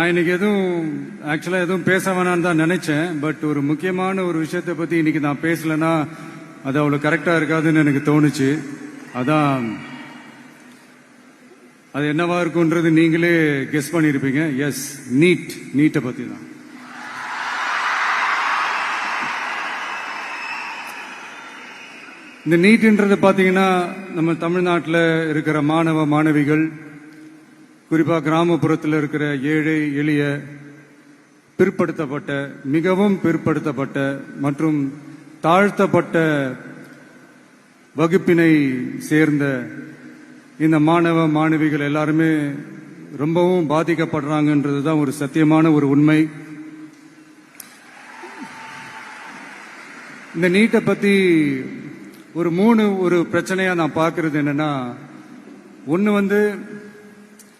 நான் இன்னைக்கு ஆக்சுவலா எதுவும் பேச வேணான்னு தான் நினைச்சேன். பட் ஒரு முக்கியமான ஒரு விஷயத்தை பத்தி இன்னைக்கு நான் பேசலன்னா அது அவ்வளவு கரெக்டா இருக்காதுன்னு எனக்கு தோணுச்சு. அதான் அது என்னவா இருக்கும்ன்றது நீங்களே கெஸ் பண்ணிருப்பீங்க. எஸ், நீட்டை பத்தி தான். இந்த நீட்ன்றது பாத்தீங்கன்னா நம்ம தமிழ்நாட்டில் இருக்கிற மாணவ மாணவிகள், குறிப்பா கிராமப்புறத்தில் இருக்கிற ஏழை எளிய பிற்படுத்தப்பட்ட, மிகவும் பிற்படுத்தப்பட்ட மற்றும் தாழ்த்தப்பட்ட வகுப்பினை சேர்ந்த இந்த மாணவ மாணவிகள் எல்லாருமே ரொம்பவும் பாதிக்கப்படுறாங்கன்றது தான் ஒரு சத்தியமான ஒரு உண்மை. இந்த நீட்டை பத்தி ஒரு பிரச்சனையா நான் பார்க்கறது என்னன்னா, ஒன்று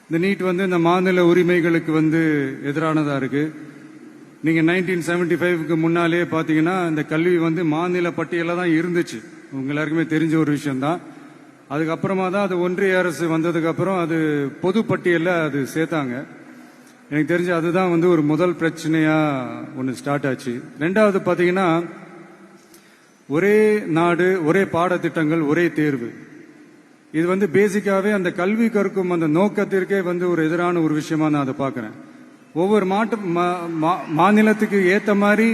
இந்த நீட் இந்த மாநில உரிமைகளுக்கு எதிரானதா இருக்கு. நீங்க 1975க்கு முன்னாலே பாத்தீங்கன்னா இந்த கல்வி மாநில பட்டியல தான் இருந்துச்சு. உங்க எல்லாருக்குமே தெரிஞ்ச ஒரு விஷயம் தான். அதுக்கப்புறமா தான் அது ஒன்றிய அரசு வந்ததுக்கு அப்புறம் அது பொது பட்டியல்ல அது சேர்த்தாங்க. எனக்கு தெரிஞ்சு அதுதான் ஒரு முதல் பிரச்சனையா ஒன்று ஸ்டார்ட் ஆச்சு. ரெண்டாவது பாத்தீங்கன்னா, ஒரே நாடு, ஒரே பாடத்திட்டங்கள், ஒரே தேர்வு. இது பேசிக்காவே அந்த கல்வி கற்கும் அந்த நோக்கத்திற்கே ஒரு எதிரான ஒரு விஷயமா நான் அதை பார்க்கிறேன். ஒவ்வொரு மாநிலத்துக்கு ஏத்த மாதிரி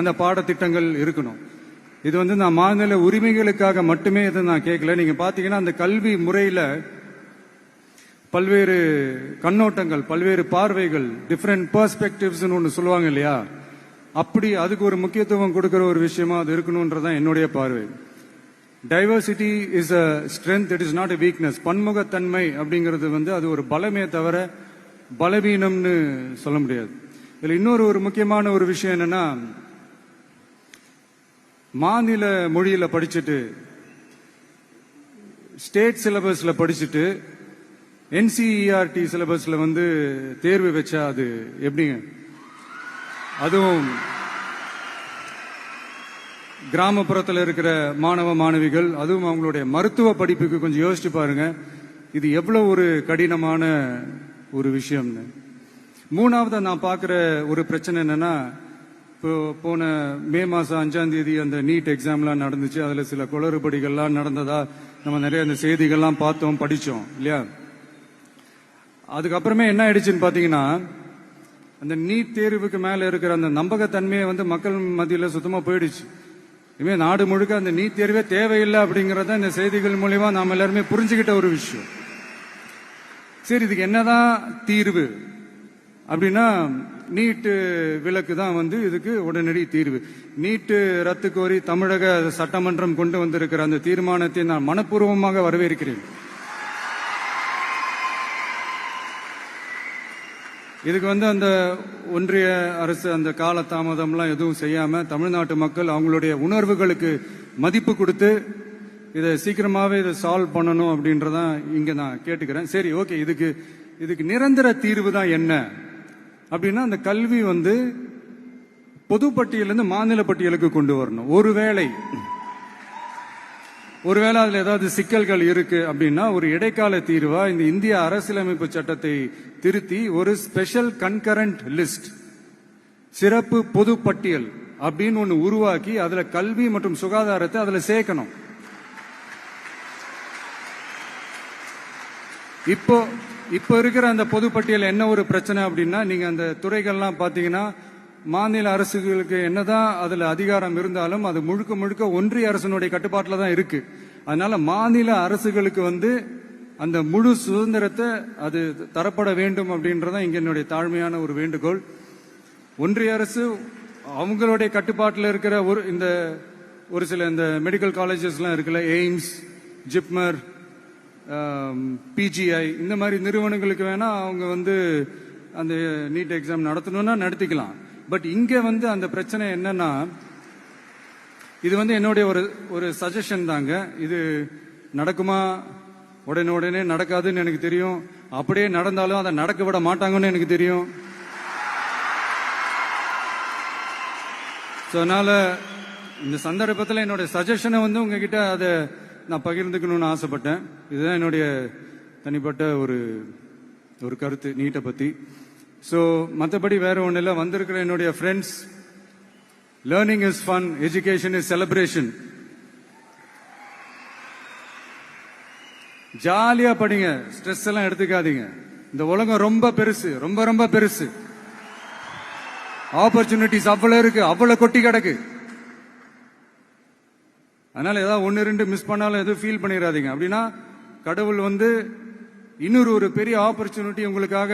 அந்த பாடத்திட்டங்கள் இருக்கணும். இது நான் மாநில உரிமைகளுக்காக மட்டுமே இதை நான் கேட்கல. நீங்க பாத்தீங்கன்னா அந்த கல்வி முறையில பல்வேறு கண்ணோட்டங்கள், பல்வேறு பார்வைகள், டிஃபரெண்ட் பெர்ஸ்பெக்டிவ்ஸ் ஒன்று சொல்லுவாங்க இல்லையா, அப்படி அதுக்கு ஒரு முக்கியத்துவம் கொடுக்கிற ஒரு விஷயமா அது இருக்கணும்ன்றதான் என்னுடைய பார்வை. Diversity is a strength, it is not a weakness. பன்முகத்தன்மை அப்படிங்கிறது அது ஒரு பலமே தவிர பலவீனம்னு சொல்ல முடியாது. இதுல இன்னொரு முக்கியமான ஒரு விஷயம் என்னன்னா, மாநில மொழியில படிச்சுட்டு, ஸ்டேட் சிலபஸ்ல படிச்சுட்டு, NCERT சிலபஸ்ல தேர்வு வச்சா அது எப்படிங்க? அதுவும் கிராமப்புறத்தில் இருக்கிற மாணவ மாணவிகள், அதுவும் அவங்களுடைய மருத்துவ படிப்புக்கு கொஞ்சம் யோசிச்சு பாருங்க, இது எவ்வளவு ஒரு கடினமான ஒரு விஷயம்னு. மூணாவது நான் பார்க்கிற ஒரு பிரச்சனை என்னன்னா, இப்போ போன மே மாசம் 5ஆம் தேதி அந்த நீட் எக்ஸாம்லாம் நடந்துச்சு. அதுல சில குளறுபடிகள்லாம் நடந்ததா நம்ம நிறைய அந்த செய்திகள்லாம் பார்த்தோம், படிச்சோம் இல்லையா. அதுக்கப்புறமே என்ன ஆயிடுச்சுன்னு பாத்தீங்கன்னா, அந்த நீட் தேர்வுக்கு மேல இருக்கிற அந்த நம்பகத்தன்மையை மக்கள் மத்தியில சுத்தமா போயிடுச்சு. இனிமே நாடு முழுக்க அந்த நீட் தேர்வே தேவையில்லை அப்படிங்கறத இந்த செய்திகள் மூலியமா நாம எல்லாருமே புரிஞ்சுக்கிட்ட ஒரு விஷயம். சரி, இதுக்கு என்னதான் தீர்வு அப்படின்னா, நீட்டு விலக்கு தான் இதுக்கு உடனடி தீர்வு. நீட்டு ரத்து கோரி தமிழக சட்டமன்றம் கொண்டு வந்திருக்கிற அந்த தீர்மானத்தை நான் மனப்பூர்வமாக வரவேற்கிறேன். இதுக்கு அந்த ஒன்றிய அரசு அந்த கால தாமதம்லாம் எதுவும் செய்யாம தமிழ்நாட்டு மக்கள் அவங்களுடைய உணர்வுகளுக்கு மதிப்பு கொடுத்து இதை சீக்கிரமாவே இதை சால்வ் பண்ணணும் அப்படின்றதான் இங்க நான் கேட்டுக்கிறேன். சரி, ஓகே, இதுக்கு நிரந்தர தீர்வு தான் என்ன அப்படின்னா, அந்த கல்வி பொது பட்டியலிருந்து மாநில பட்டியலுக்கு கொண்டு வரணும். ஒருவேளை அதுல ஏதாவது சிக்கல்கள் இருக்கு அப்படின்னா ஒரு இடைக்கால தீர்வா இந்த இந்திய அரசியலமைப்பு சட்டத்தை திருத்தி ஒரு ஸ்பெஷல் கன்கரண்ட் லிஸ்ட், சிறப்பு பொது பட்டியல் அப்படின்னு ஒண்ணு உருவாக்கி அதுல கல்வி மற்றும் சுகாதாரத்தை அதுல சேர்க்கணும். இப்போ இருக்கிற அந்த பொது பட்டியல் என்ன ஒரு பிரச்சனை அப்படின்னா, நீங்க அந்த துறைகள்லாம் பாத்தீங்கன்னா மாநில அரசுகளுக்கு என்னதான் அதுல அதிகாரம் இருந்தாலும் அது முழுக்க ஒன்றிய அரசினுடைய கட்டுப்பாட்டில் தான் இருக்கு. அதனால மாநில அரசுகளுக்கு அந்த முழு சுதந்திரத்தை அது தரப்பட வேண்டும் அப்படின்றதான் இங்க என்னுடைய தாழ்மையான ஒரு வேண்டுகோள். ஒன்றிய அரசு அவங்களுடைய கட்டுப்பாட்டில் இருக்கிற ஒரு சில இந்த மெடிக்கல் காலேஜஸ்லாம் இருக்குல்ல, எய்ம்ஸ், ஜிப்மர், PGI, இந்த மாதிரி நிறுவனங்களுக்கு வேணா அவங்க அந்த நீட் எக்ஸாம் நடத்தணும்னா நடத்திக்கலாம். பட் இங்க அந்த பிரச்சனை என்னன்னா, இது என்னுடைய ஒரு சஜஷன் தாங்க. இது நடக்குமா? உடனே நடக்காதுன்னு எனக்கு தெரியும். அப்படியே நடந்தாலும் அதை நடக்க விட மாட்டாங்கன்னு எனக்கு தெரியும். அதனால இந்த சந்தர்ப்பத்தில் என்னுடைய சஜஷனை உங்ககிட்ட அதை நான் பகிர்ந்துக்கணும்னு ஆசைப்பட்டேன். இதுதான் என்னுடைய தனிப்பட்ட ஒரு கருத்து நீட்டை பத்தி. ஸோ மற்றபடி வேற ஒன்றும் இல்லை. வந்திருக்கிற என்னுடைய friends, learning is fun, education is celebration. ஜாலியா படிங்க, ஸ்ட்ரெஸ் எல்லாம் எடுத்துக்காதீங்க. இந்த உலகம் ரொம்ப பெருசு, ரொம்ப ரொம்ப பெருசு. ஆப்பர்ச்சுனிட்டிஸ் அவ்வளவு இருக்கு, அவ்வளவு கொட்டி கிடக்கு. அதனால ஏதாவது ஒன்னு ரெண்டு மிஸ் பண்ணாலும் எதுவும் ஃபீல் பண்ணிடாதீங்க. அப்படின்னா கடவுள் வந்து இன்னொரு ஒரு பெரிய ஆப்பர்ச்சுனிட்டி உங்களுக்காக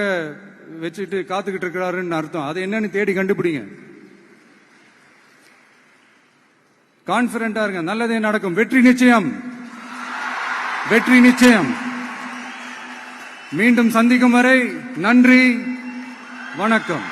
வச்சுட்டு காத்துக்கிட்டு இருக்கிறாருன்னு அர்த்தம். அது என்னன்னு தேடி கண்டுபிடிங்க. கான்பிடண்டா இருங்க, நல்லதே நடக்கும். வெற்றி நிச்சயம், வெற்றி நிச்சயம். மீண்டும் சந்திக்கும் வரை நன்றி, வணக்கம்.